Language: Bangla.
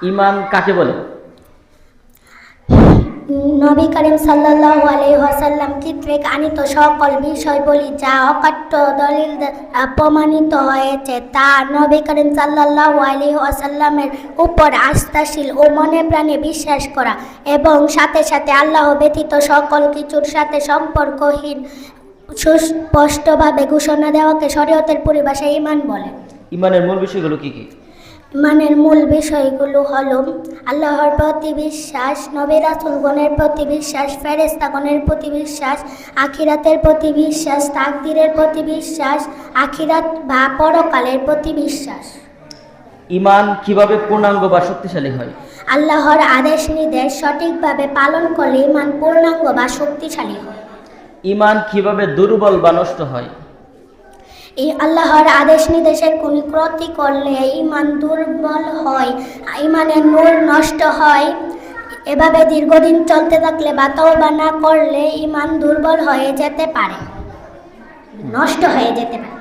ঈমান কাকে বলে? নবী করিম সাল্লাল্লাহু আলাইহি ওয়াসাল্লাম কর্তৃক আনিত সকল বিষয়বলি যা অকাট্য দলিল দ্বারা প্রমাণিত হয়েছে তা নবী করিম সাল্লাল্লাহু আলাইহি ওয়াসাল্লামের উপর আস্থাশীল ও মনে প্রাণে বিশ্বাস করা এবং সাথে সাথে আল্লাহ ব্যতীত সকল কিছুর সাথে সম্পর্কহীন সুস্পষ্টভাবে ঘোষণা দেওয়াকে শরীয়তের পরিভাষায় ঈমান বলে। ঈমানের মূল বিষয়গুলো কি কি? ঈমানের মূল বিষয়গুলো হলো আল্লাহর প্রতি বিশ্বাস, নবী রাসূলগণের প্রতি বিশ্বাস, ফেরেশতাগণের প্রতি বিশ্বাস, আখিরাতের প্রতি বিশ্বাস, তাকদীরের প্রতি বিশ্বাস, আখিরাত বা পরকালের প্রতি বিশ্বাস। ঈমান কিভাবে পূর্ণাঙ্গ বা শক্তিশালী হয়? আল্লাহর আদেশ নির্দেশ সঠিকভাবে পালন করলে ঈমান পূর্ণাঙ্গ বা শক্তিশালী হয়। ঈমান কিভাবে দুর্বল বা নষ্ট হয়? এই আল্লাহর আদেশ নির্দেশের কোনো ক্ষতি করলে ঈমান দুর্বল হয়, ঈমানের নূর নষ্ট হয়। এভাবে দীর্ঘদিন চলতে থাকলে বা তওবা না করলে ঈমান দুর্বল হয়ে যেতে পারে, নষ্ট হয়ে যেতে পারে।